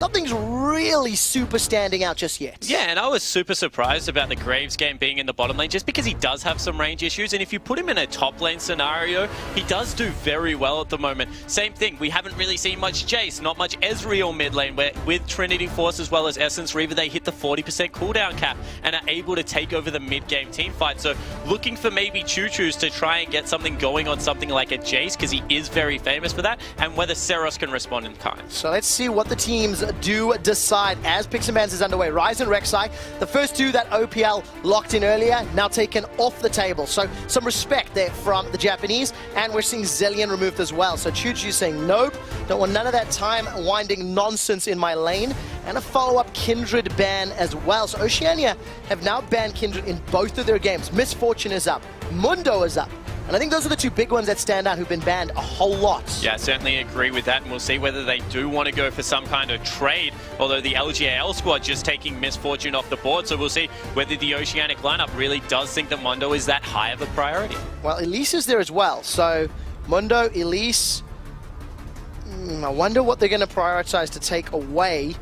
nothing's really super standing out just yet. Yeah, and I was super surprised about the Graves game being in the bottom lane just because he does have some range issues, and if you put him in a top lane scenario, he does do very well at the moment. Same thing, we haven't really seen much Jace, not much Ezreal mid lane, where with Trinity Force as well as Essence Reaver, they hit the 40% cooldown cap and are able to take over the mid-game team fight. So looking for maybe Choo-Choo's to try and get something going on something like a Jace, because he is very famous for that, and whether Seros can respond in kind. So let's see what the teams do decide as Picks and Bans is underway. Ryze and Rek'Sai, the first two that OPL locked in earlier, now taken off the table. So some respect there from the Japanese, and we're seeing Zillion removed as well. So Choo-Choo saying nope, don't want none of that time winding nonsense in my lane, and a follow-up Kindred ban as well. So Oceania have now banned Kindred in both of their games. Misfortune is up, Mundo is up. And I think those are the two big ones that stand out who've been banned a whole lot. Yeah, I certainly agree with that, and we'll see whether they do want to go for some kind of trade, although the LGAL squad just taking Misfortune off the board, so we'll see whether the Oceanic lineup really does think that Mundo is that high of a priority. Well, Elise is there as well, so Mundo, Elise, I wonder what they're going to prioritize to take away.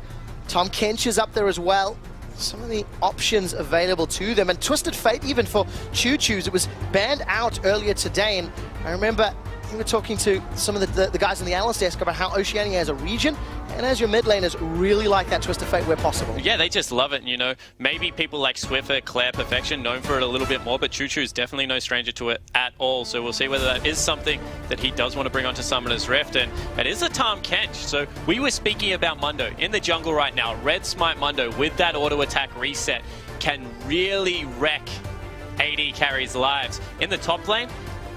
Tom Kench is up there as well. Some of the options available to them, and Twisted Fate even for Choo-Choo's. It was banned out earlier today, and I remember we were talking to some of the guys in the analyst desk about how Oceania as a region and as your mid laners really like that Twisted Fate where possible. Yeah, they just love it, you know. Maybe people like Swiffer, Claire Perfection, known for it a little bit more, but Choo-Choo is definitely no stranger to it at all. So we'll see whether that is something that he does want to bring onto Summoner's Rift, and it is a Tahm Kench. So we were speaking about Mundo in the jungle right now. Red Smite Mundo with that auto attack reset can really wreck AD carries' lives. In the top lane,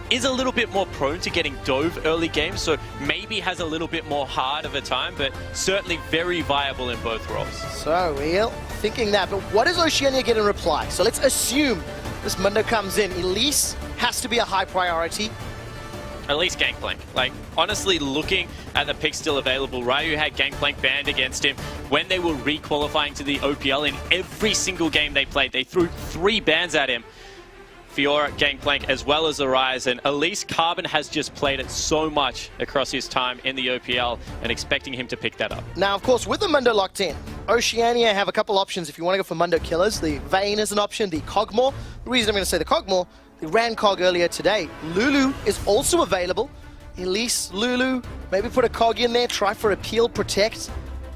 is a little bit more prone to getting dove early games, so maybe has a little bit more hard of a time, but certainly very viable in both roles. So we're thinking that, but what does Oceania get in reply? So let's assume this Mundo comes in. Elise has to be a high priority. At least Gangplank. Like, honestly, looking at the picks still available, Ryu had Gangplank banned against him when they were re-qualifying to the OPL. In every single game they played, they threw 3 bans at him. Fiora, Gangplank, as well as the Ryze, and Elise Carbon has just played it so much across his time in the OPL, and expecting him to pick that up. Now, of course, with the Mundo locked in, Oceania have a couple options if you want to go for Mundo killers. The Vayne is an option, the Cogmore. The reason I'm going to say the Cogmore, they ran Cog earlier today. Lulu is also available. Elise, Lulu, maybe put a Cog in there, try for a peel, protect,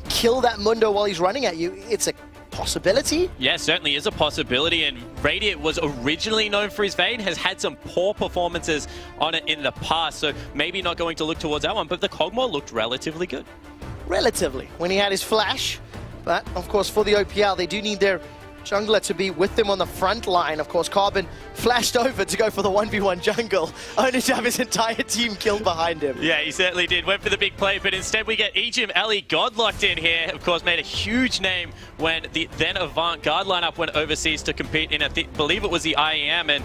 kill that Mundo while he's running at you. It's a possibility? Yeah, certainly is a possibility, and Radiant was originally known for his Vayne, has had some poor performances on it in the past, so maybe not going to look towards that one, but the Cogmore looked relatively good. Relatively, when he had his flash, but of course for the OPL they do need their jungler to be with them on the front line. Of course, Carbon flashed over to go for the 1v1 jungle, only to have his entire team killed behind him. Yeah, he certainly did. Went for the big play, but instead we get Ejim Ellie God locked in here. Of course, made a huge name when the then Avant-Garde lineup went overseas to compete in, I believe it was the IEM, and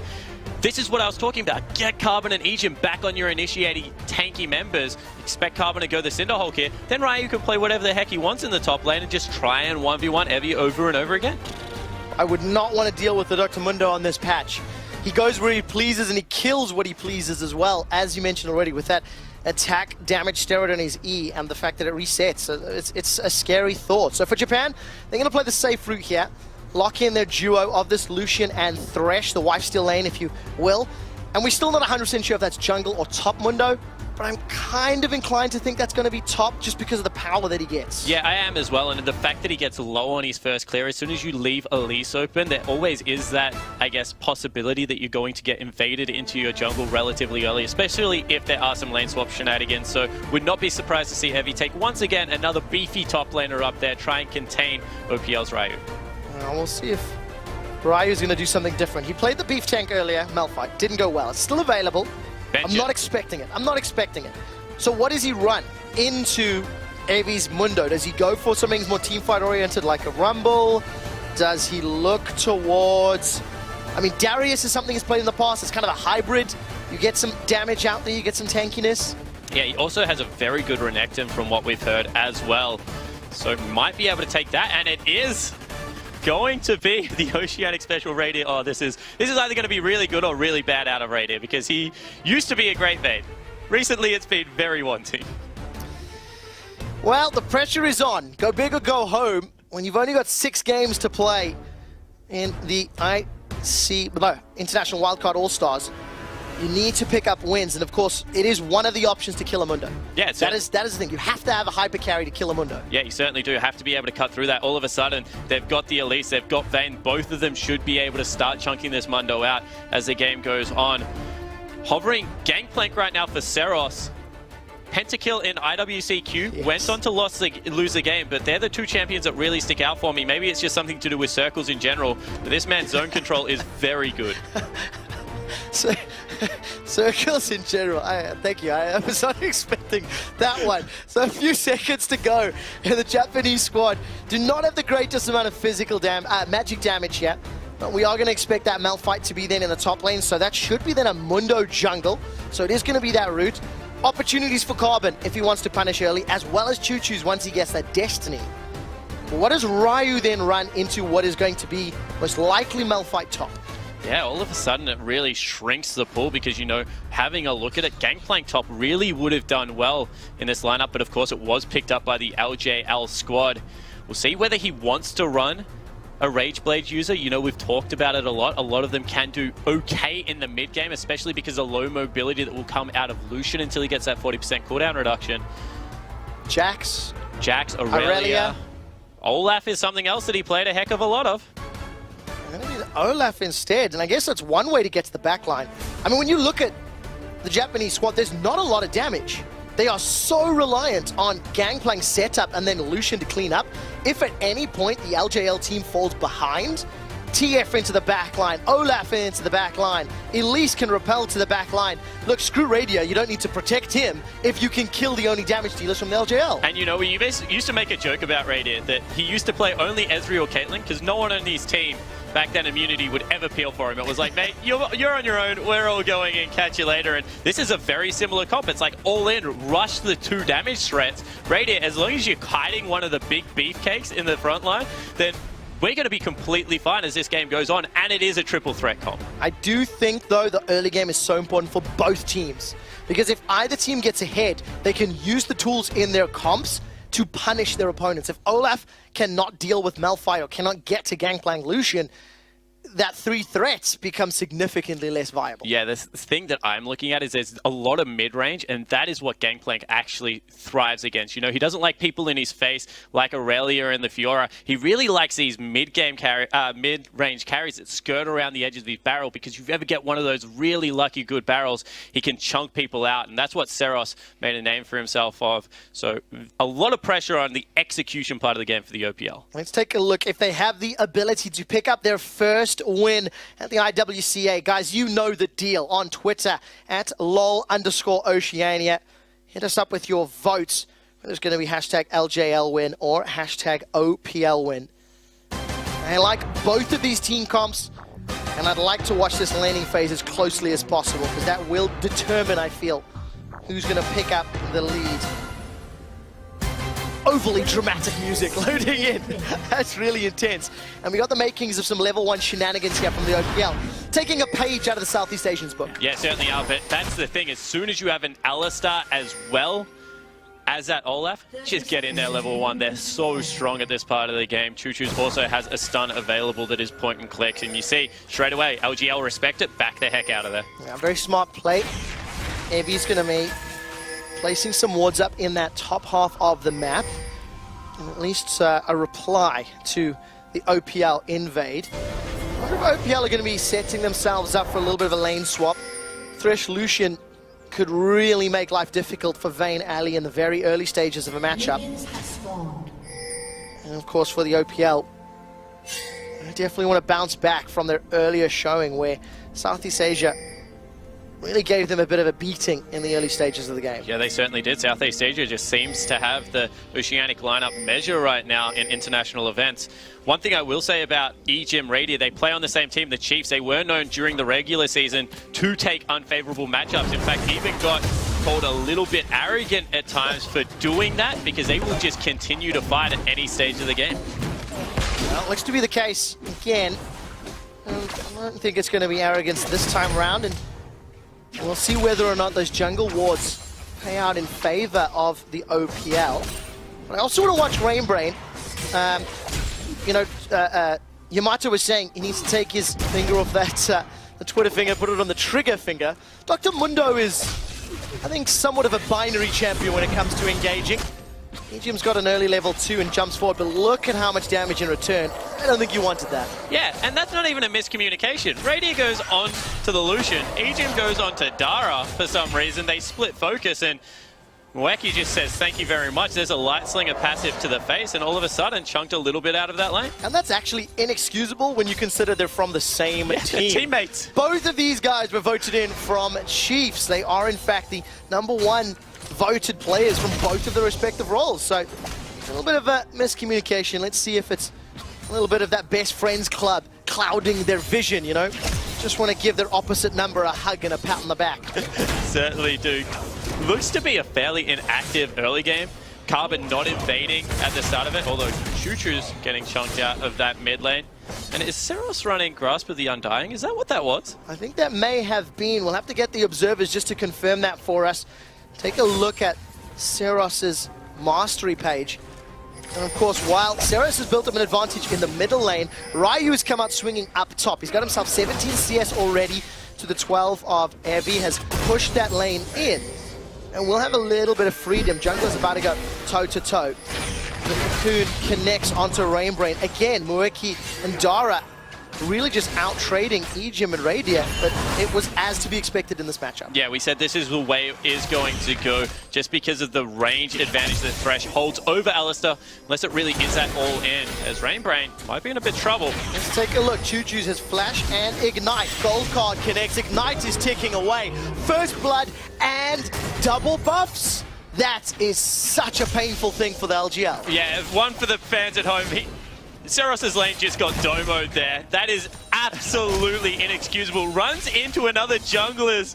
this is what I was talking about. Get Carbon and Ejim back on your initiating tanky members. Expect Carbon to go the Cinderhulk here. Then Ryu can play whatever the heck he wants in the top lane and just try and 1v1 Evie over and over again. I would not want to deal with the Dr. Mundo on this patch. He goes where he pleases and he kills what he pleases as well, as you mentioned already, with that attack damage steroid on his E and the fact that it resets. So it's a scary thought. So for Japan, they're going to play the safe route here. Lock in their duo of this Lucian and Thresh, the Wifesteal lane, if you will. And we're still not 100% sure if that's jungle or top Mundo, but I'm kind of inclined to think that's going to be top just because of the power that he gets. Yeah, I am as well, and the fact that he gets low on his first clear, as soon as you leave Elise open, there always is that, I guess, possibility that you're going to get invaded into your jungle relatively early, especially if there are some lane swap shenanigans. So would not be surprised to see Evie take, once again, another beefy top laner up there, try and contain OPL's Ryu. We'll see if Ryu's going to do something different. He played the beef tank earlier, Malphite, didn't go well. It's still available. I'm not expecting it. I'm not expecting it. So what does he run into Evie's Mundo? Does he go for something more teamfight oriented like a Rumble? Does he look towards... I mean, Darius is something he's played in the past. It's kind of a hybrid. You get some damage out there, you get some tankiness. Yeah, he also has a very good Renekton from what we've heard as well. So might be able to take that, and it is going to be the Oceanic Special Radiant. Oh, this is either going to be really good or really bad out of Radiant, because he used to be a great Vayne. Recently, it's been very wanting. Well, the pressure is on. Go big or go home when you've only got 6 games to play in the International Wildcard All-Stars. You need to pick up wins, and of course, it is one of the options to kill a Mundo. Yeah, that is the thing. You have to have a hyper carry to kill a Mundo. Yeah, you certainly do have to be able to cut through that. All of a sudden, they've got the Elise, they've got Vayne. Both of them should be able to start chunking this Mundo out as the game goes on. Hovering Gangplank right now for Seros. Pentakill in IWCQ went on to lose the game, but they're the 2 champions that really stick out for me. Maybe it's just something to do with circles in general, but this man's zone control is very good. So, circles in general, thank you. I was not expecting that one. So a few seconds to go, and the Japanese squad do not have the greatest amount of physical magic damage yet. But we are going to expect that Malphite to be then in the top lane, so that should be then a Mundo jungle. So it is going to be that route. Opportunities for Carbon if he wants to punish early, as well as Choo Choo's once he gets that Destiny. But what does Ryu then run into what is going to be most likely Malphite top? Yeah, all of a sudden it really shrinks the pool because, you know, having a look at it, Gangplank top really would have done well in this lineup, but of course it was picked up by the LJL squad. We'll see whether he wants to run a Rageblade user. You know, we've talked about it a lot. A lot of them can do okay in the mid game, especially because of low mobility that will come out of Lucian until he gets that 40% cooldown reduction. Jax, Aurelia. Olaf is something else that he played a heck of a lot of. I'm going to do Olaf instead, and I guess that's one way to get to the back line. I mean, when you look at the Japanese squad, there's not a lot of damage. They are so reliant on Gangplank's setup and then Lucian to clean up. If at any point the LJL team falls behind, TF into the back line, Olaf into the back line, Elise can repel to the back line. Look, screw Radio, you don't need to protect him if you can kill the only damage dealers from the LJL. And you know, we used to make a joke about Radio that he used to play only Ezreal or Caitlyn because no one on his team back then Immunity would ever peel for him. It was like, mate, you're on your own, we're all going in, catch you later. And this is a very similar comp. It's like all in, rush the 2 damage threats. Radio, as long as you're kiting one of the big beefcakes in the front line, then we're going to be completely fine as this game goes on, and it is a triple threat comp. I do think, though, the early game is so important for both teams, because if either team gets ahead, they can use the tools in their comps to punish their opponents. If Olaf cannot deal with Malphite or cannot get to Gangplank Lucian, that 3 threats become significantly less viable. Yeah, the thing that I'm looking at is there's a lot of mid-range, and that is what Gangplank actually thrives against. You know, he doesn't like people in his face like Aurelia and the Fiora. He really likes these mid-range carries that skirt around the edges of his barrel, because if you ever get one of those really lucky good barrels, he can chunk people out, and that's what Seros made a name for himself of. So a lot of pressure on the execution part of the game for the OPL. Let's take a look if they have the ability to pick up their first win at the IWCA. Guys, you know the deal. On Twitter at @lol_Oceania. Hit us up with your votes. There's going to be hashtag LJL win or hashtag OPL win. I like both of these team comps, and I'd like to watch this laning phase as closely as possible, because that will determine, I feel, who's going to pick up the lead. Overly dramatic music loading in. That's really intense. And we got the makings of some level 1 shenanigans here from the OPL. Taking a page out of the Southeast Asians book. Yeah, certainly are, but that's the thing. As soon as you have an Alistar as well as that Olaf, just get in there level 1. They're so strong at this part of the game. Choo Choo's also has a stun available that is point and click. And you see, straight away, LGL respect it, back the heck out of there. Yeah, very smart play. Evie's going to be placing some wards up in that top half of the map. And at least a reply to the OPL invade. I wonder if OPL are going to be setting themselves up for a little bit of a lane swap. Thresh Lucian could really make life difficult for Vayne Ali in the very early stages of a matchup. And of course for the OPL, they definitely want to bounce back from their earlier showing where Southeast Asia really gave them a bit of a beating in the early stages of the game. Yeah, they certainly did. Southeast Asia just seems to have the Oceanic lineup measure right now in international events. One thing I will say about EGIM Radio, they play on the same team, the Chiefs. They were known during the regular season to take unfavorable matchups. In fact, even got called a little bit arrogant at times for doing that, because they will just continue to fight at any stage of the game. Well, looks to be the case again. I don't think it's going to be arrogance this time around, and we'll see whether or not those jungle wards pay out in favor of the OPL. But I also want to watch Rainbrain. Yamato was saying he needs to take his finger off that the Twitter finger, put it on the trigger finger. Dr. Mundo is, I think, somewhat of a binary champion when it comes to engaging. EGM's got an early level 2 and jumps forward, but look at how much damage in return. I don't think you wanted that. Yeah, and that's not even a miscommunication. Radiant goes on to the Lucian, EGM goes on to Dara for some reason. They split focus, and Wacky just says, thank you very much. There's a Light Slinger passive to the face, and all of a sudden chunked a little bit out of that lane. And that's actually inexcusable when you consider they're from the same team. Teammates. Both of these guys were voted in from Chiefs. They are, in fact, the #1 voted players from both of their respective roles. So, a little bit of a miscommunication. Let's see if it's a little bit of that best friends club clouding their vision, you know? Just want to give their opposite number a hug and a pat on the back. Certainly do. Looks to be a fairly inactive early game. Carbon not invading at the start of it, although Choo-Choo's getting chunked out of that mid lane. And is Seros running Grasp of the Undying? Is that what that was? I think that may have been. We'll have to get the observers just to confirm that for us. Take a look at Seros's mastery page. And of course, while Seros has built up an advantage in the middle lane, Ryu has come out swinging up top. He's got himself 17 CS already to the 12 of Evie, has pushed that lane in. And we'll have a little bit of freedom. Jungler's about to go toe-to-toe. The Cocoon connects onto Rainbrain. Again, Mueki and Dara really just out-trading EGM and Radiant, but it was as to be expected in this matchup. Yeah, we said this is the way it is going to go, just because of the range advantage that Thresh holds over Alistair, unless it really is that all-in, as Rainbrain might be in a bit of trouble. Let's take a look. Choo-Choo's has Flash and Ignite. Gold card connects. Ignite is ticking away. First blood and double buffs. That is such a painful thing for the LGL. Yeah, one for the fans at home. Seros's lane just got domoed there. That is absolutely inexcusable. Runs into another jungler's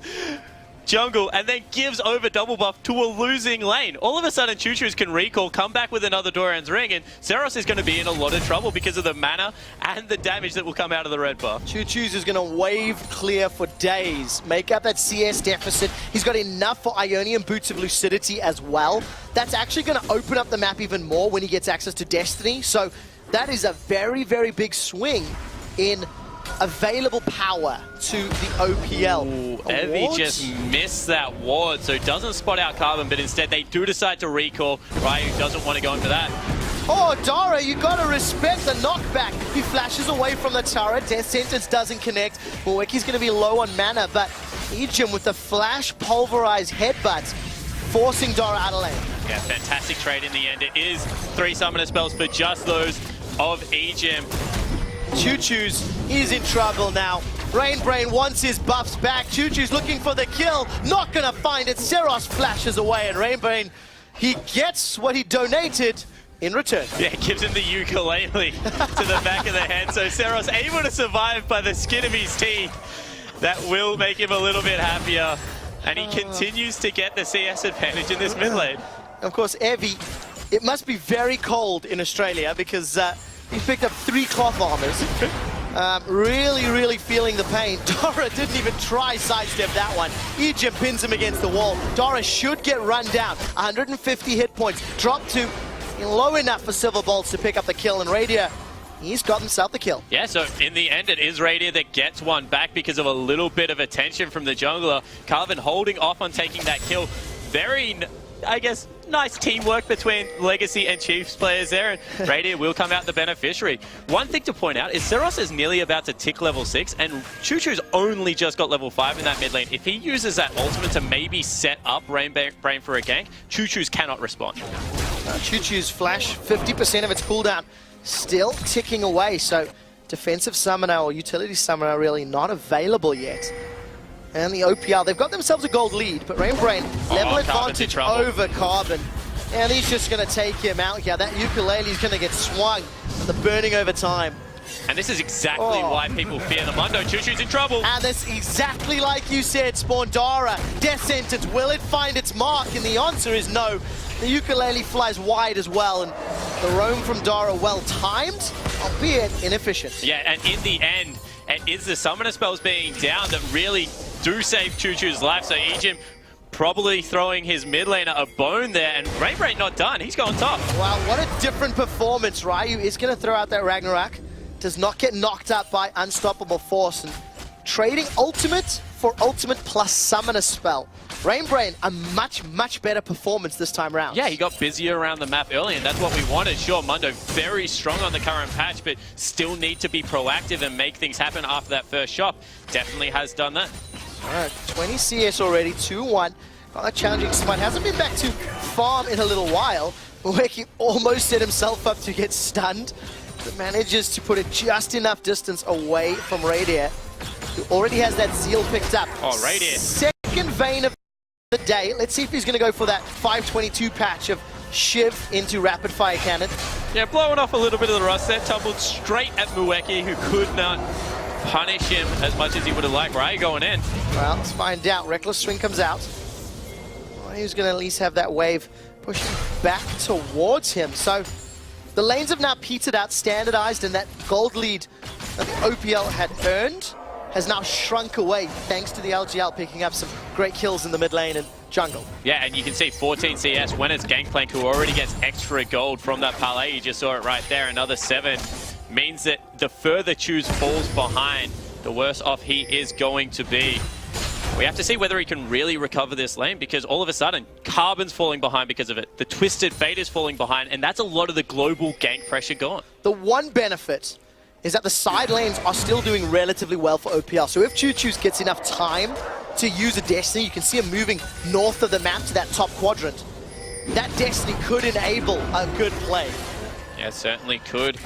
jungle and then gives over double buff to a losing lane. All of a sudden, Choo-Choo's can recall, come back with another Doran's ring, and Seros is going to be in a lot of trouble because of the mana and the damage that will come out of the red buff. Choo-Choo's is going to wave clear for days, make up that CS deficit. He's got enough for Ionian Boots of Lucidity as well. That's actually going to open up the map even more when he gets access to Destiny. So that is a very, very big swing in available power to the OPL. Ooh, Evie just missed that ward, so doesn't spot out Carbon, but instead they do decide to recall. Ryu doesn't want to go into that. Oh, Dara, you gotta respect the knockback. He flashes away from the turret. Death Sentence doesn't connect. Mueki's gonna be low on mana, but EGM with the flash pulverized headbutts, forcing Dara out of lane. Yeah, fantastic trade in the end. It is 3 summoner spells for just those of EGM. Choo-Choo's is in trouble now. Rainbrain wants his buffs back. Choo-Choo's looking for the kill. Not gonna find it. Seros flashes away, and Rainbrain, he gets what he donated in return. Yeah, gives him the ukulele to the back of the head. So Seros able to survive by the skin of his teeth. That will make him a little bit happier. And he continues to get the CS advantage in this mid lane. Of course, Evie, it must be very cold in Australia because he's picked up 3 cloth armors. Really feeling the pain. Dara didn't even try sidestep that one. EGM pins him against the wall. Dara should get run down. 150 hit points. Dropped to low enough for Silver Bolts to pick up the kill, and Radia, he's got himself the kill. Yeah, so in the end, it is Radia that gets one back because of a little bit of attention from the jungler. Carvin holding off on taking that kill. Very, I guess, nice teamwork between Legacy and Chiefs players there, and Radia will come out the beneficiary. One thing to point out is Seros is nearly about to tick level 6, and Choo-Choo's only just got level 5 in that mid lane. If he uses that ultimate to maybe set up Rainbrain for a gank, Choo-Choo's cannot respond. Choo-Choo's flash, 50% of its cooldown, still ticking away, so defensive summoner or utility summoner really not available yet. And the OPL, they've got themselves a gold lead, but Rainbrain, level advantage over Carbon. And he's just going to take him out here. That ukulele is going to get swung at the burning over time. And this is exactly why people fear the Mundo. Choo-Choo's in trouble. And that's exactly like you said, Spawn-Dara. Death Sentence, will it find its mark? And the answer is no. The ukulele flies wide as well, and the roam from Dara well-timed, albeit inefficient. Yeah, and in the end, it is the summoner spells being down that really do save Choo-Choo's life. So EGM probably throwing his mid laner a bone there, and Rainbrain not done. He's going top. Wow, what a different performance. Ryu is going to throw out that Ragnarok. Does not get knocked out by Unstoppable Force, and trading ultimate for ultimate plus summoner spell. Rainbrain, a much better performance this time around. Yeah, he got busier around the map early, and that's what we wanted. Sure, Mundo very strong on the current patch, but still need to be proactive and make things happen after that first shop. Definitely has done that. All right, 20 CS already, 2-1. Got a challenging spot. Hasn't been back to farm in a little while. Weki almost set himself up to get stunned, but manages to put it just enough distance away from Radiant, who already has that Zeal picked up. Oh, Radiant. Second vein of the day. Let's see if he's going to go for that 522 patch of Shiv into Rapid Fire Cannon. Yeah, blowing off a little bit of the rust there. Tumbled straight at Mueki, who could not punish him as much as he would have liked. Ryu going in. Well, let's find out. Reckless Swing comes out. Ryu's going to at least have that wave pushing back towards him. So the lanes have now petered out, standardized, and that gold lead that the OPL had earned has now shrunk away thanks to the LGL picking up some great kills in the mid lane and jungle. Yeah, and you can see 14 CS when it's Gangplank, who already gets extra gold from that parlay. You just saw it right there. Another 7 means that the further Choose falls behind, the worse off he is going to be. We have to see whether he can really recover this lane, because all of a sudden, Carbon's falling behind because of it. The Twisted Fate is falling behind, and that's a lot of the global gank pressure gone. The one benefit is that the side lanes are still doing relatively well for OPL. So if Choo Choo's gets enough time to use a Destiny, you can see him moving north of the map to that top quadrant. That Destiny could enable a good play. Yeah, certainly could.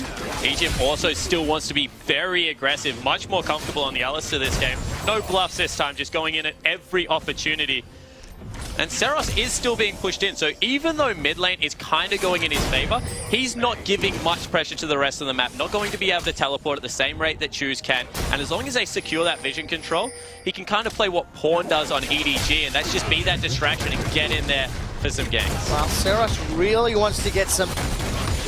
Egypt also still wants to be very aggressive, much more comfortable on the Alistair this game. No bluffs this time, just going in at every opportunity. And Seros is still being pushed in, so even though mid lane is kind of going in his favor, he's not giving much pressure to the rest of the map, not going to be able to teleport at the same rate that Choose can. And as long as they secure that vision control, he can kind of play what Pawn does on EDG, and that's just be that distraction and get in there for some ganks. Well, Seros really wants to get some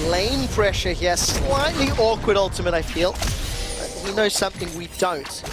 lane pressure here. Slightly awkward ultimate, I feel. But he knows something we don't.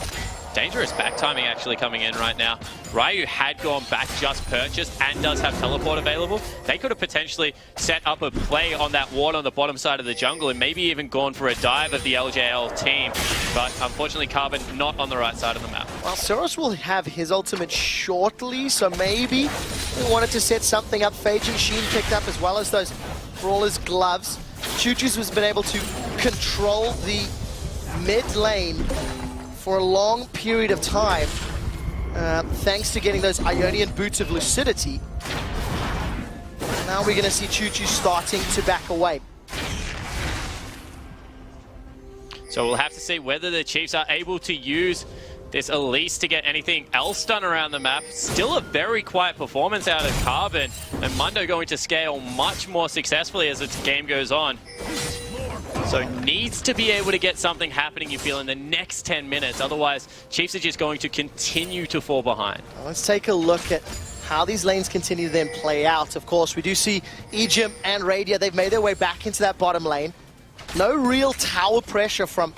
Dangerous back timing actually coming in right now. Ryu had gone back just purchased and does have teleport available. They could have potentially set up a play on that ward on the bottom side of the jungle and maybe even gone for a dive of the LJL team. But unfortunately, Carbon not on the right side of the map. Well, Seros will have his ultimate shortly, so maybe we wanted to set something up. Phage and Sheen picked up, as well as those Brawler's gloves. Choo Choo's has been able to control the mid lane for a long period of time, thanks to getting those Ionian Boots of Lucidity. Now we're going to see Choo Choo starting to back away. So we'll have to see whether the Chiefs are able to use this Elise to get anything else done around the map. Still a very quiet performance out of Carbon, and Mundo going to scale much more successfully as the game goes on. So needs to be able to get something happening, you feel, in the next 10 minutes. Otherwise, Chiefs are just going to continue to fall behind. Let's take a look at how these lanes continue to then play out. Of course, we do see Egypt and Radia. They've made their way back into that bottom lane. No real tower pressure from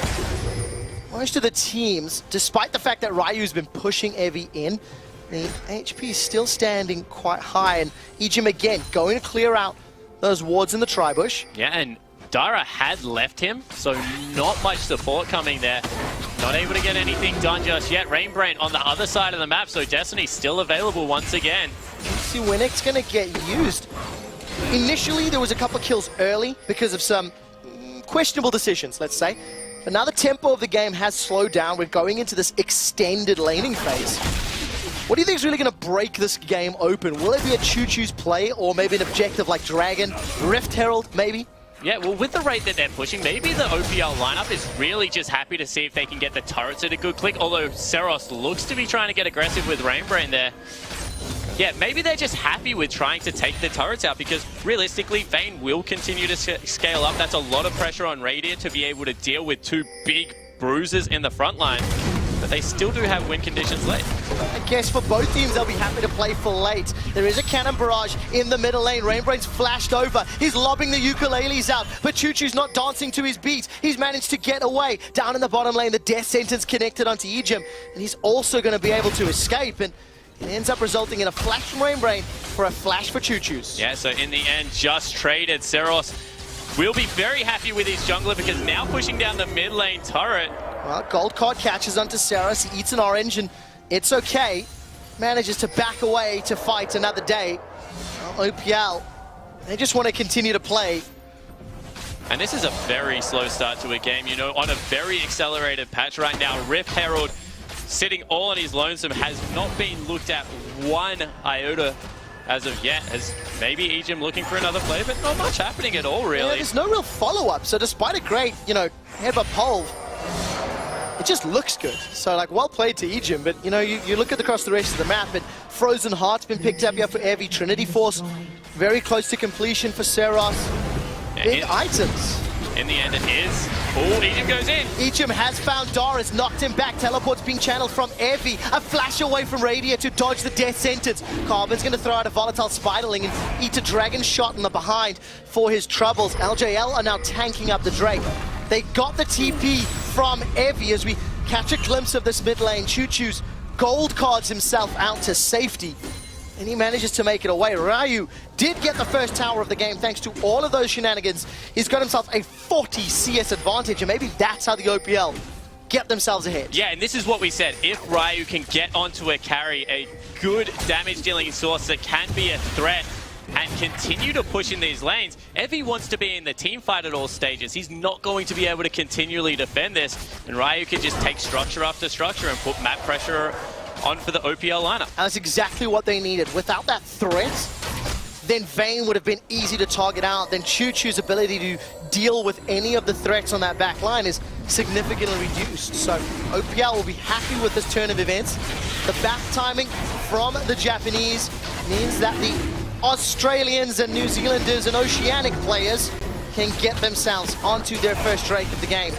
most of the teams, despite the fact that Ryu's been pushing Evi in. The HP is still standing quite high, and Egypt again going to clear out those wards in the tri-bush. Yeah, and Dara had left him, so not much support coming there. Not able to get anything done just yet. Rainbrain on the other side of the map, so Destiny's still available once again. Let's see when it's going to get used. Initially, there was a couple of kills early because of some questionable decisions, let's say. But now the tempo of the game has slowed down. We're going into this extended laning phase. What do you think is really going to break this game open? Will it be a Choo Choo's play, or maybe an objective like Dragon, Rift Herald, maybe? Yeah, well, with the rate that they're pushing, maybe the OPL lineup is really just happy to see if they can get the turrets at a good click, although Seros looks to be trying to get aggressive with Rainbrain there. Yeah, maybe they're just happy with trying to take the turrets out, because realistically, Vayne will continue to scale up. That's a lot of pressure on Radiant to be able to deal with two big bruises in the front line. But they still do have win conditions late. I guess for both teams, they'll be happy to play for late. There is a cannon barrage in the middle lane. Rainbrain's flashed over. He's lobbing the ukuleles out, but Choo Choo's not dancing to his beat. He's managed to get away. Down in the bottom lane, the death sentence connected onto Egypt, and he's also going to be able to escape. And It ends up resulting in a flash from Rainbrain for a flash for Choo-Choo's. Yeah, so in the end, just traded. Seros will be very happy with his jungler because now pushing down the mid lane turret. Well, Gold Card catches onto Seros. He eats an orange, and it's okay. Manages to back away to fight another day. Well, OPL, they just want to continue to play. And this is a very slow start to a game, you know, on a very accelerated patch right now. Rift Herald sitting all on his lonesome has not been looked at one iota as of yet, as maybe Ejim looking for another play, but not much happening at all, really. Yeah, there's no real follow-up, so despite a great, you know, headbutt pole, it just looks good. So, like, well played to Ejim, but, you know, you look at across the rest of the map, and Frozen Heart's been picked up here for Evie. Trinity Force, very close to completion for Seros. Big items. In the end, it is. Oh, Ejim goes in. Ejim has found Doris, knocked him back. Teleport's being channeled from Evie. A flash away from Radia to dodge the death sentence. Carbon's going to throw out a volatile Spiderling and eat a dragon shot in the behind for his troubles. LJL are now tanking up the Drake. They got the TP from Evie as we catch a glimpse of this mid lane. Choo-Choo's gold cards himself out to safety, and he manages to make it away. Ryu did get the first tower of the game thanks to all of those shenanigans. He's got himself a 40 CS advantage, and maybe that's how the OPL get themselves ahead. Yeah, and this is what we said. If Ryu can get onto a carry, a good damage-dealing source that can be a threat and continue to push in these lanes, Evie wants to be in the team fight at all stages. He's not going to be able to continually defend this, and Ryu can just take structure after structure and put map pressure on for the OPL lineup. And that's exactly what they needed. Without that threat, then Vayne would have been easy to target out. Then Choo-Choo's ability to deal with any of the threats on that back line is significantly reduced. So OPL will be happy with this turn of events. The back timing from the Japanese means that the Australians and New Zealanders and Oceanic players can get themselves onto their first Drake of the game.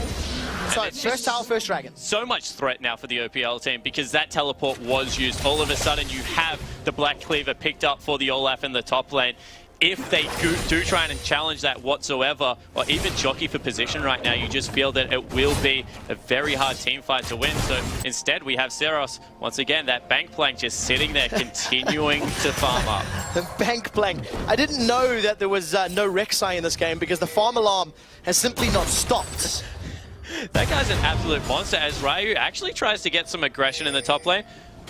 So, first tower, first dragon. So much threat now for the OPL team because that teleport was used. All of a sudden, you have the Black Cleaver picked up for the Olaf in the top lane. If they do try and challenge that whatsoever, or even jockey for position right now, you just feel that it will be a very hard team fight to win. So instead, we have Seros, once again, that bank plank just sitting there, continuing to farm up. The bank plank. I didn't know that there was no Rek'Sai in this game because the farm alarm has simply not stopped. That guy's an absolute monster as Ryu actually tries to get some aggression in the top lane.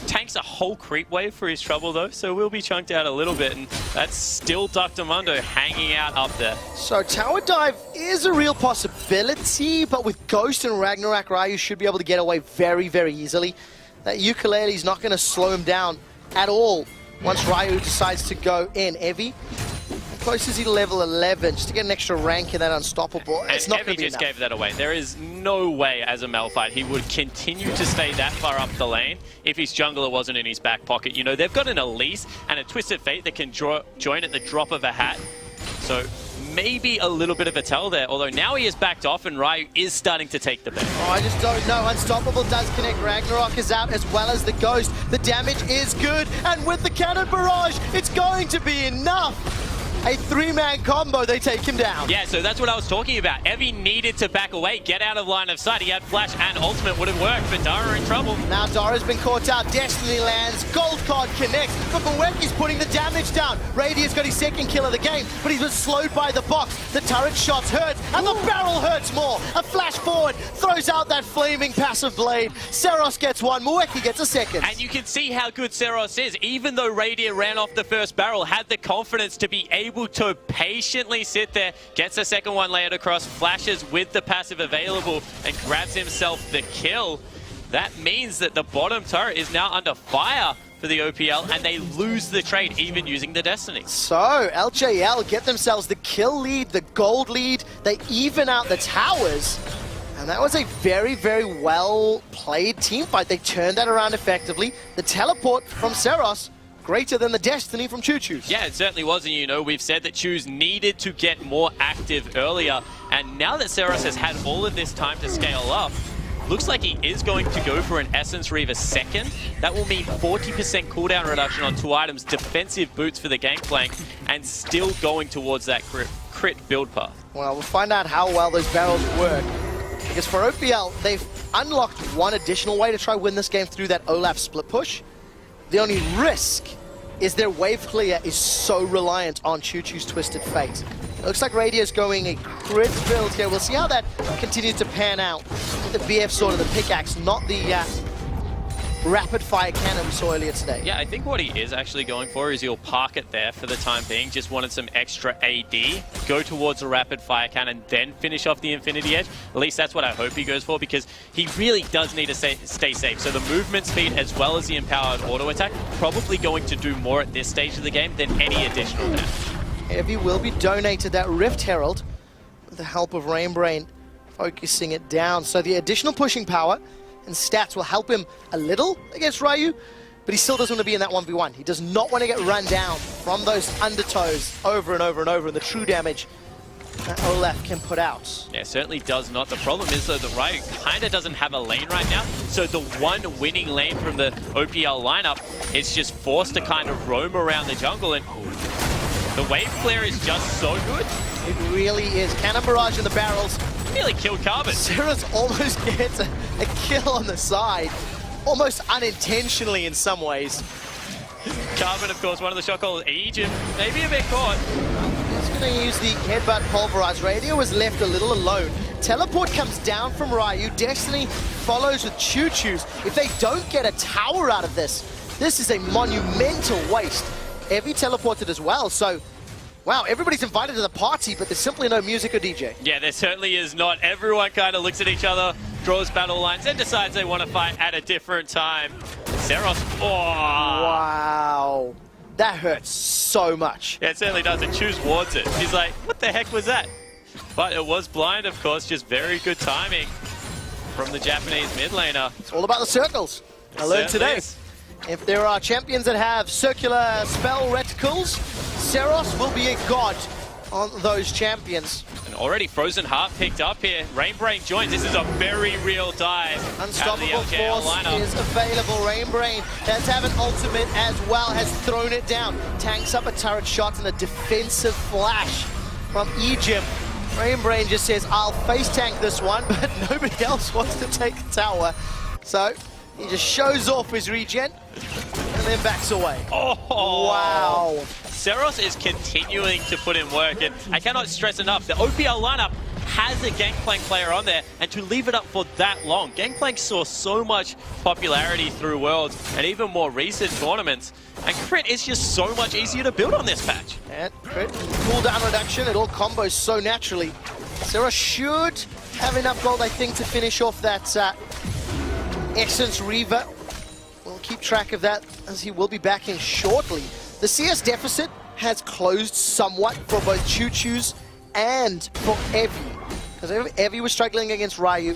Tanks a whole creep wave for his trouble though, so we'll be chunked out a little bit, and that's still Dr. Mundo hanging out up there. So tower dive is a real possibility, but with Ghost and Ragnarok, Ryu should be able to get away very, very easily. That ukulele's not going to slow him down at all once Ryu decides to go in. Evie, close is he to level 11, just to get an extra rank in that unstoppable. It's not going to be enough. Evie just gave that away. There is no way as a Malphite he would continue to stay that far up the lane if his jungler wasn't in his back pocket. You know, they've got an Elise and a Twisted Fate that can join at the drop of a hat. So maybe a little bit of a tell there, although now he is backed off and Ryu is starting to take the bait. Oh, I just don't know. Unstoppable does connect. Ragnarok is out as well as the Ghost. The damage is good, and with the cannon barrage, it's going to be enough. A three-man combo, they take him down. Yeah, so that's what I was talking about. Evie needed to back away, get out of line of sight. He had flash and ultimate would have worked, but Dara in trouble. Now Dara's been caught out. Destiny lands. Gold card connects. But Mweki's putting the damage down. Radia's got his second kill of the game, but he's been slowed by the box. The turret shots hurt, and the barrel hurts more. A flash forward, throws out that flaming passive blade. Seros gets one, Mweki gets a second. And you can see how good Seros is. Even though Radia ran off the first barrel, had the confidence to be able to patiently sit there, gets a second one layered across, flashes with the passive available, and grabs himself the kill. That means that the bottom turret is now under fire for the OPL, and they lose the trade, even using the Destiny. So, LJL get themselves the kill lead, the gold lead, they even out the towers. And that was a very, very well played team fight. They turned that around effectively. The teleport from Seros, greater than the Destiny from Choo-Choo's. Yeah, it certainly was, and you know, we've said that Choos needed to get more active earlier, and now that Seros has had all of this time to scale up, looks like he is going to go for an Essence Reaver second. That will mean 40% cooldown reduction on 2 items, defensive boots for the Gangplank, and still going towards that crit build path. Well, we'll find out how well those barrels work. Because for OPL, they've unlocked one additional way to try win this game through that Olaf split push. The only risk is their wave clear is so reliant on Choo-Choo's Twisted Fate. It looks like Radio's going a crit build here. We'll see how that continues to pan out. The BF sword and the pickaxe, not the rapid fire cannon we saw earlier today. Yeah, I think what he is actually going for is he'll park it there for the time being. Just wanted some extra AD, go towards a rapid fire cannon, then finish off the Infinity Edge. At least that's what I hope he goes for, because he really does need to stay safe. So the movement speed as well as the empowered auto attack probably going to do more at this stage of the game than any additional damage. Heavy will be donated that Rift Herald with the help of Rainbrain focusing it down. So the additional pushing power and stats will help him a little against Ryu, but he still doesn't want to be in that 1v1. He does not want to get run down from those undertows over and over and over, and the true damage that Olaf can put out. Yeah, certainly does not. The problem is, though, that Ryu kind of doesn't have a lane right now, so the one winning lane from the OPL lineup is just forced to kind of roam around the jungle, and the wave clear is just so good. It really is. Cannon barrage in the barrels. Nearly killed Carbon. Sirus almost gets a kill on the side, almost unintentionally in some ways. Carbon, of course, one of the shot callers. Egypt, maybe a bit caught. He's going to use the headbutt pulverize. Radio was left a little alone. Teleport comes down from Ryu. Destiny follows with Choo-Choo's. If they don't get a tower out of this, this is a monumental waste. Evie teleported as well, so wow, everybody's invited to the party, but there's simply no music or DJ. Yeah, there certainly is not. Everyone kind of looks at each other, draws battle lines, and decides they want to fight at a different time. Seros, oh! Wow, that hurts so much. Yeah, it certainly does. It choose wards it. He's like, what the heck was that? But it was blind, of course, just very good timing from the Japanese mid laner. It's all about the circles. I learned today. If there are champions that have circular spell reticles, Seros will be a god on those champions. And already Frozen Heart picked up here. Rainbrain joins. This is a very real dive. Unstoppable Force is available. Rainbrain does have an ultimate as well, has thrown it down. Tanks up a turret shot and a defensive flash from Egypt. Rainbrain just says, I'll face tank this one, but nobody else wants to take the tower. So he just shows off his regen and then backs away. Oh, wow. Seros is continuing to put in work, and I cannot stress enough, the OPL lineup has a Gangplank player on there, and to leave it up for that long. Gangplank saw so much popularity through Worlds and even more recent tournaments, and Crit is just so much easier to build on this patch. And Crit, cooldown reduction, it all combos so naturally. Seros should have enough gold, I think, to finish off that Essence Reaver. We'll keep track of that as he will be back in shortly. The CS deficit has closed somewhat for both Choo-Choo's and for Evie. Because Evie was struggling against Ryu.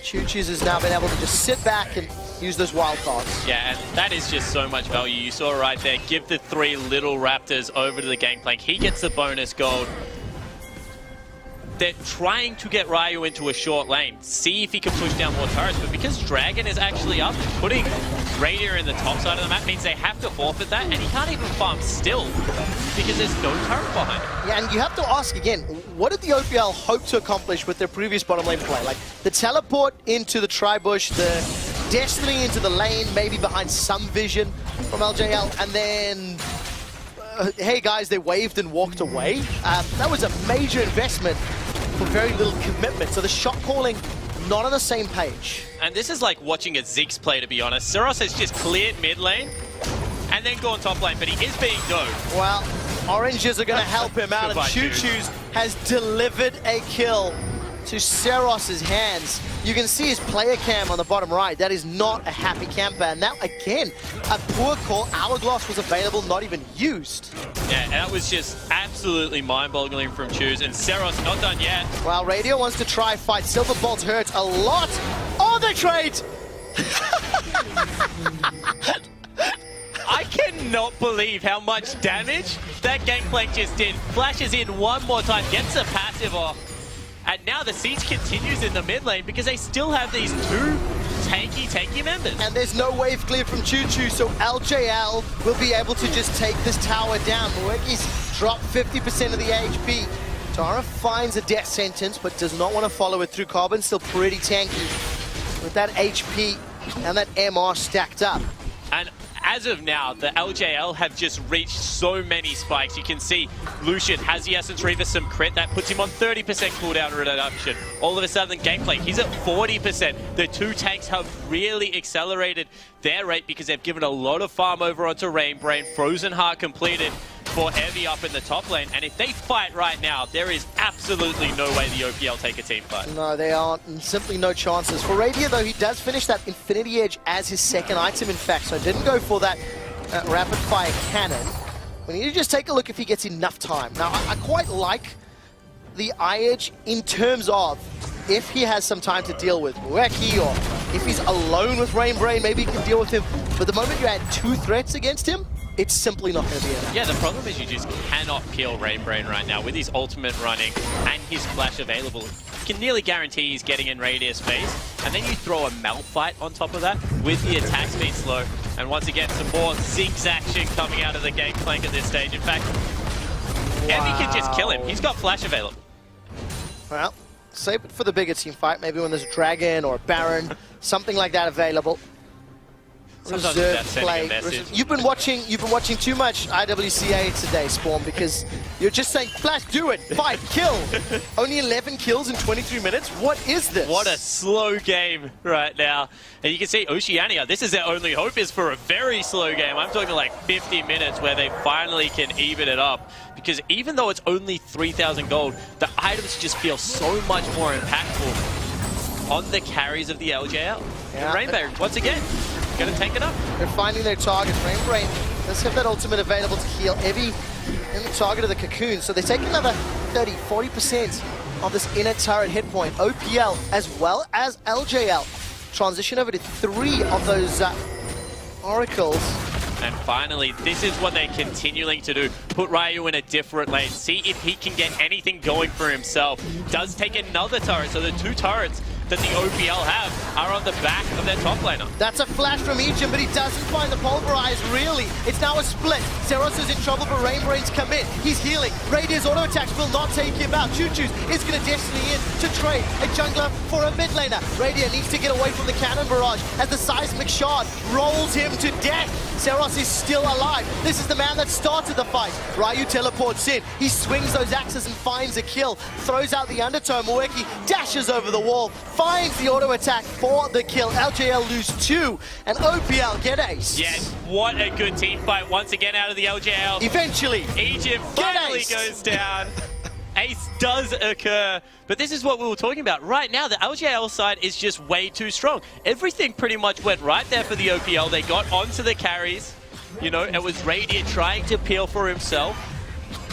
Choo-Choo's has now been able to just sit back and use those wild cards. Yeah, and that is just so much value. You saw right there, give the 3 little Raptors over to the Gangplank. He gets the bonus gold. They're trying to get Ryu into a short lane, see if he can push down more turrets, but because Dragon is actually up, putting Radier in the top side of the map means they have to forfeit that, and he can't even farm still because there's no turret behind him. Yeah, and you have to ask again, what did the OPL hope to accomplish with their previous bottom lane play? Like, the teleport into the tri-bush, the Destiny into the lane, maybe behind some vision from LJL, and then hey guys, they waved and walked away. That was a major investment for very little commitment. So the shot calling, not on the same page. And this is like watching a Ziggs play, to be honest. Seros has just cleared mid lane and then gone top lane, but he is being dove. Well, Oranges are going to help him out, and Choo-Choo's has delivered a kill to Seros's hands. You can see his player cam on the bottom right. That is not a happy camper, and that, again, a poor call. Hourglass was available, not even used. Yeah, that was just absolutely mind-boggling from Choose, and Seros not done yet. Well, Radio wants to try fight. Silverbolt hurts a lot. Oh, they trade! I cannot believe how much damage that Gangplank just did. Flashes in one more time, gets a passive off. And now the siege continues in the mid lane because they still have these 2 tanky members. And there's no wave clear from Choo-Choo, so LJL will be able to just take this tower down. Mweki's dropped 50% of the HP. Tara finds a death sentence, but does not want to follow it through. Carbon still pretty tanky with that HP and that MR stacked up. And as of now, the LJL have just reached so many spikes. You can see Lucian has the Essence Reaver, some crit that puts him on 30% cooldown reduction. All of a sudden, gameplay, he's at 40%. The two tanks have really accelerated their rate because they've given a lot of farm over onto Rainbrain. Frozen Heart completed for Heavy up in the top lane, and if they fight right now, there is absolutely no way the OPL take a team fight. No, they aren't, and simply no chances. For Radiant, though, he does finish that Infinity Edge as his second item, in fact, so didn't go for that rapid fire cannon. We need to just take a look if he gets enough time. Now, I quite like the eye edge in terms of if he has some time to deal with Mueki, or if he's alone with Rainbrain, maybe he can deal with him. But the moment you add two threats against him, it's simply not going to be enough. Yeah, the problem is you just cannot peel Rainbrain right now. With his ultimate running and his flash available, you can nearly guarantee he's getting in radius phase. And then you throw a Malphite on top of that with the attack speed slow. And once again, some more Ziggs action coming out of the Gangplank at this stage. In fact, Heavy can just kill him. He's got flash available. Well, save it for the bigger team fight. Maybe when there's a Dragon or a Baron, something like that available. Sometimes that's sending a message. You've been watching too much IWCA today, Spawn, because you're just saying, Flash, do it, fight, kill. Only 11 kills in 23 minutes? What is this? What a slow game right now. And you can see Oceania, this is their only hope, is for a very slow game. I'm talking like 50 minutes where they finally can even it up. Because even though it's only 3,000 gold, the items just feel so much more impactful on the carries of the LJL. Yeah. Rainbow, once again, gonna tank it up. They're finding their target. Rainbrain does have that ultimate available to heal Evie and the target of the Cocoon. So they take another 30-40% of this inner turret hit point. OPL as well as LJL transition over to 3 of those oracles. And finally, this is what they're continuing to do. Put Ryu in a different lane. See if he can get anything going for himself. Does take another turret. So the 2 turrets that the OPL have are on the back of their top laner. That's a flash from Egypt, but he doesn't find the pulverize, really. It's now a split. Zeros is in trouble, but Rainbrain's come in. He's healing. Radiant's auto attacks will not take him out. Choo-Choo's is going to Destiny in to trade a jungler for a mid laner. Radiant needs to get away from the cannon barrage as the seismic shard rolls him to death. Zeros is still alive. This is the man that started the fight. Ryu teleports in. He swings those axes and finds a kill. Throws out the undertow. Mueki dashes over the wall. Finds the auto attack for the kill. LJL lose 2 and OPL get ace. Yes, what a good team fight once again out of the LJL. Eventually, Egypt finally goes down. Ace does occur, but this is what we were talking about. Right now, the LJL side is just way too strong. Everything pretty much went right there for the OPL. They got onto the carries. You know, it was Radiant trying to peel for himself,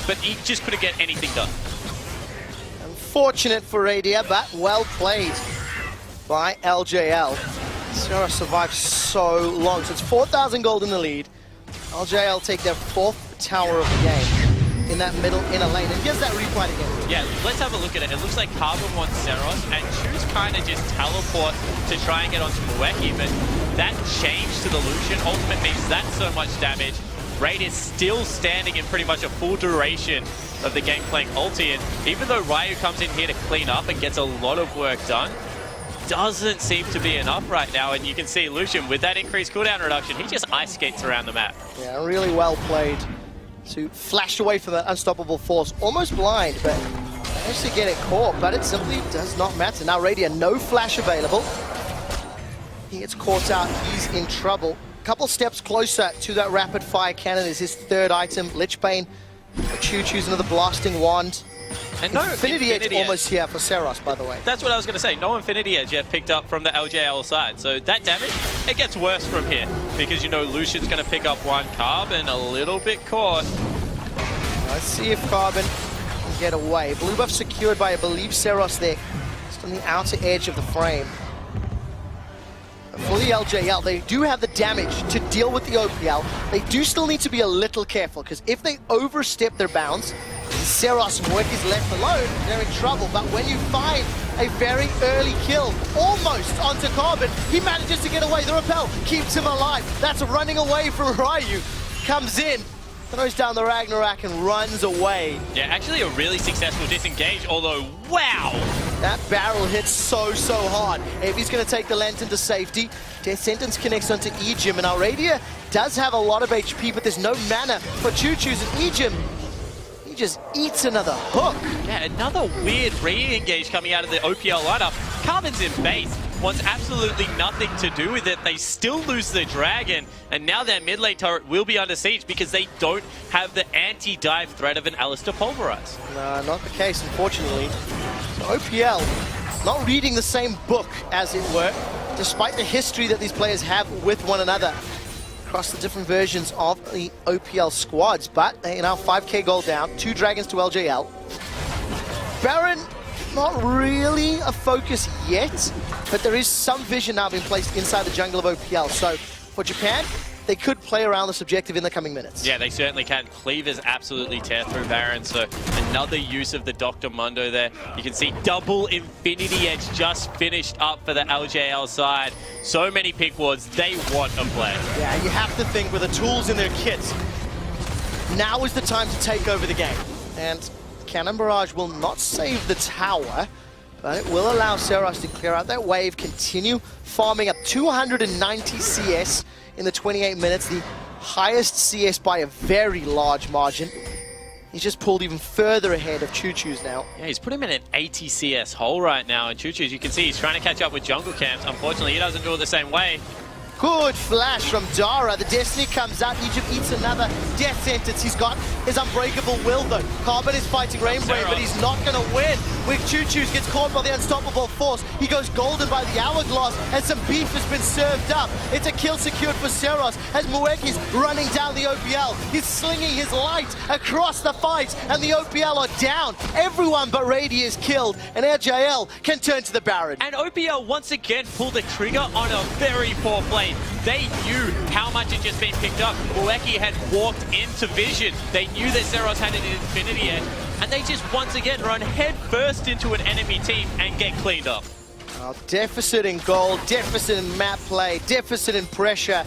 but he just couldn't get anything done. Unfortunate for Radiant, but well played by LJL. Sarah survived so long, so it's 4,000 gold in the lead. LJL take their 4th tower of the game in that middle inner lane. And here's that replay again. Yeah, let's have a look at it. It looks like Carbon wants Seros, and Choose kind of just teleport to try and get onto Mueki, but that change to the Lucian ultimate means that's so much damage. Raid is still standing in pretty much a full duration of the Gangplank ulti, and even though Ryu comes in here to clean up and gets a lot of work done, doesn't seem to be enough right now. And you can see Lucian with that increased cooldown reduction, he just ice skates around the map. Yeah, really well played. So flashed away from that unstoppable force, almost blind, but managed to get it caught, but it simply does not matter. Now Radiant, no flash available. He gets caught out, he's in trouble. Couple steps closer to that rapid fire cannon is his 3rd item, Lich Bane. Choo-Choo's another blasting wand. And no Infinity Edge almost here for Seros, by the way. That's what I was going to say. No Infinity Edge yet picked up from the LJL side. So that damage, it gets worse from here. Because you know Lucian's going to pick up 1 Carbon, a little bit caught. Let's see if Carbon can get away. Blue buff secured by, I believe, Seros there. Just on the outer edge of the frame. For the LJL, they do have the damage to deal with the OPL. They do still need to be a little careful, because if they overstep their bounds, Seros and Mueki is left alone, they're in trouble. But when you find a very early kill, almost onto Carbon, he manages to get away. The rappel keeps him alive. That's running away from Ryu. Comes in, throws down the Ragnarok and runs away. Yeah, actually a really successful disengage, although, wow! That barrel hits so hard. Evie's going to take the lantern to safety. Death Sentence connects onto Ejim, and Aradia does have a lot of HP, but there's no mana for Choo-Choo's, and Ejim, he just eats another hook. Yeah, another weird re-engage coming out of the OPL lineup. Carbon's in base, wants absolutely nothing to do with it. They still lose the Dragon, and now their mid lane turret will be under siege because they don't have the anti-dive threat of an Alistair Pulverize. No, not the case, unfortunately. So OPL not reading the same book, as it were, despite the history that these players have with one another across the different versions of the OPL squads. But they are now 5k gold down, 2 Dragons to LJL. Baron, not really a focus yet, but there is some vision now being placed inside the jungle of OPL. So for Japan, they could play around this objective in the coming minutes. Yeah, they certainly can. Cleavers absolutely tear through Baron, so another use of the Dr. Mundo there. You can see double Infinity Edge just finished up for the LJL side. So many pick wards, they want a play. Yeah, you have to think with the tools in their kits, now is the time to take over the game. And Cannon Barrage will not save the tower, but it will allow Seros to clear out that wave, continue farming up 290 CS in the 28 minutes, the highest CS by a very large margin. He's just pulled even further ahead of Choo-Choo's now. Yeah, he's put him in an 80 CS hole right now, and Choo-Choo's, you can see he's trying to catch up with jungle camps. Unfortunately, he doesn't do it the same way. Good flash from Dara. The Destiny comes out. Egypt eats another death sentence. He's got his unbreakable will, though. Carbon is fighting Rainbrain, but he's not going to win. With Choo-Choo's gets caught by the unstoppable force. He goes golden by the hourglass, and some beef has been served up. It's a kill secured for Seros as Mueki's running down the OPL. He's slinging his light across the fight, and the OPL are down. Everyone but Rady is killed, and RJL can turn to the Baron. And OPL once again pulled the trigger on a very poor play. They knew how much had just been picked up. Mueki had walked into vision. They knew that Seros had an Infinity Edge, and they just once again run head first into an enemy team and get cleaned up. Oh, deficit in gold, deficit in map play, deficit in pressure.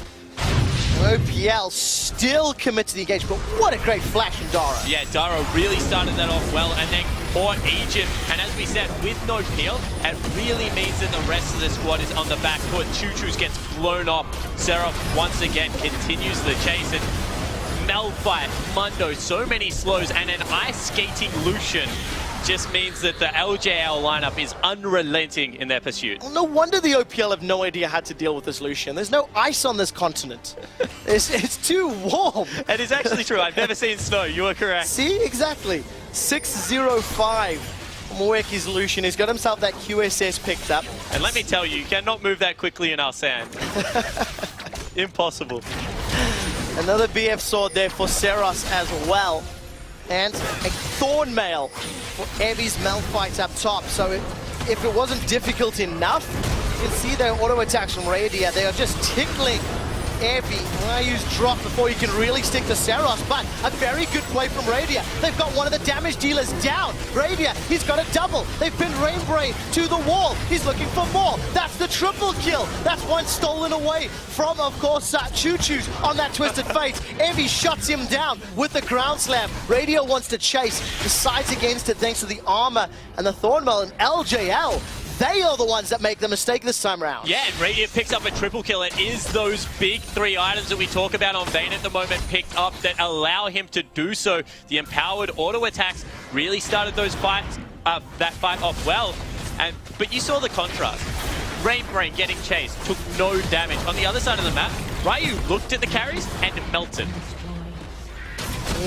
OPL still commit to the engagement, but what a great flash from Dara. Yeah, Dara really started that off well and then caught Egypt. And as we said, with no peel, it really means that the rest of the squad is on the back foot. Choo-Choo's gets blown off. Seraph once again continues the chase. And Malphite, Mundo, so many slows, and an ice skating Lucian just means that the LJL lineup is unrelenting in their pursuit. Well, no wonder the OPL have no idea how to deal with this Lucian. There's no ice on this continent. It's too warm. It is actually true. I've never seen snow. You are correct. See? Exactly. 605. Mueki's Lucian. He's got himself that QSS picked up. And let me tell you, you cannot move that quickly in our sand. Impossible. Another BF sword there for Seros as well. And a Thorn Mail for Evie's Malphite up top. So if it wasn't difficult enough, you can see their auto attacks from Radia. They are just tickling Evie. Ryu's drop before you can really stick to Seros, but a very good play from Radia. They've got one of the damage dealers down. Radia, he's got a double. They've pinned Rainbrain to the wall. He's looking for more. That's the triple kill. That's one stolen away from, of course, Choo-Choo's on that Twisted Fate. Evie shuts him down with the ground slam. Radia wants to chase, decides against it thanks to the armor and the Thornmail, and LJL. They are the ones that make the mistake this time around. Yeah, and Radiant picks up a triple kill. It is those big 3 items that we talk about on Vayne at the moment picked up that allow him to do so. The empowered auto attacks really started those fights, that fight off well. But you saw the contrast. Rainbrain getting chased, took no damage. On the other side of the map, Ryu looked at the carries and melted.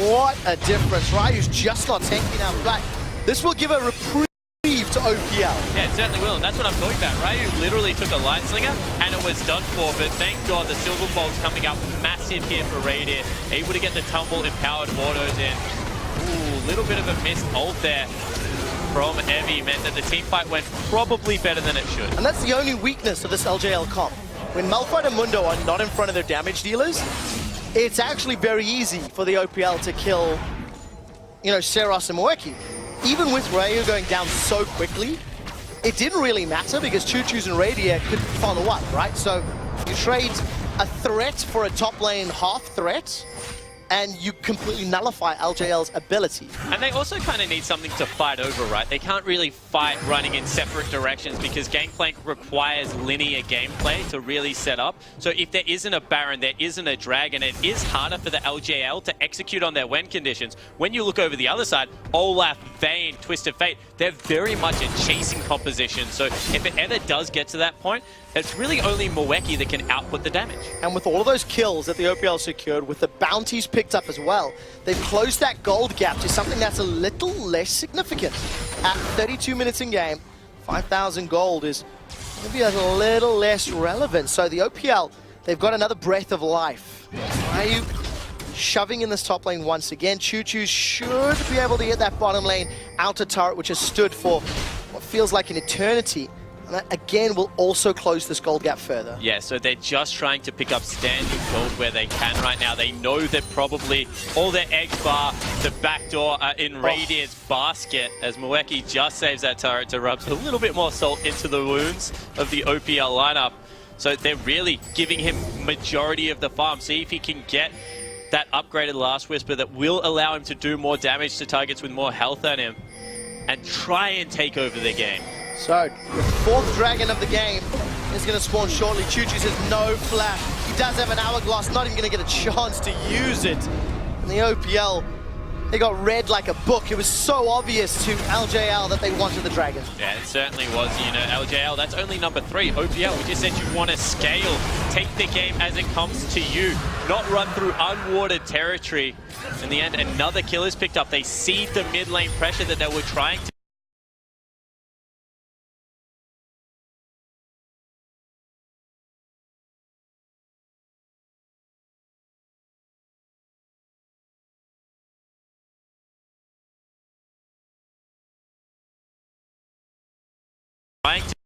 What a difference. Ryu's just not tanking out black. This will give a reprieve to OPL. Yeah, it certainly will, and that's what I'm talking about. Ryu literally took a Light Slinger, and it was done for, but thank God the Silver Bolt's coming up massive here for Radiant. Able to get the tumble empowered autos in. Ooh, little bit of a missed ult there from Evie meant that the team fight went probably better than it should. And that's the only weakness of this LJL comp. When Malphite and Mundo are not in front of their damage dealers, it's actually very easy for the OPL to kill, you know, Seros and Mueki. Even with Ryu going down so quickly, it didn't really matter because Choo-Choo's and Radia could follow up, right? So you trade a threat for a top lane half threat, and you completely nullify LJL's ability. And they also kind of need something to fight over, right? They can't really fight running in separate directions because Gangplank requires linear gameplay to really set up. So if there isn't a Baron, there isn't a Dragon, it is harder for the LJL to execute on their win conditions. When you look over the other side, Olaf, Vayne, Twisted Fate, they're very much a chasing composition. So if it ever does get to that point, it's really only Moeki that can output the damage. And with all of those kills that the OPL secured, with the bounties picked up as well, they've closed that gold gap to something that's a little less significant. At 32 minutes in game, 5,000 gold is maybe a little less relevant. So the OPL, they've got another breath of life. Why are you shoving in this top lane once again? Choo-Choo should be able to get that bottom lane outer turret, which has stood for what feels like an eternity. And that, again, will also close this gold gap further. Yeah, so they're just trying to pick up standing gold where they can right now. They know that probably all their eggs bar the backdoor are in Radiant's basket as Moeki just saves that turret to rub a little bit more salt into the wounds of the OPL lineup. So they're really giving him majority of the farm. See if he can get that upgraded Last Whisper that will allow him to do more damage to targets with more health on him and try and take over the game. So, the fourth dragon of the game is going to spawn shortly. Choo-Choo says no flash. He does have an hourglass, not even going to get a chance to use it. And the OPL, they got read like a book. It was so obvious to LJL that they wanted the dragon. Yeah, it certainly was. You know, LJL, that's only number 3. OPL, we just said you want to scale. Take the game as it comes to you. Not run through unwatered territory. In the end, another kill is picked up. They see the mid lane pressure that they were trying to trying to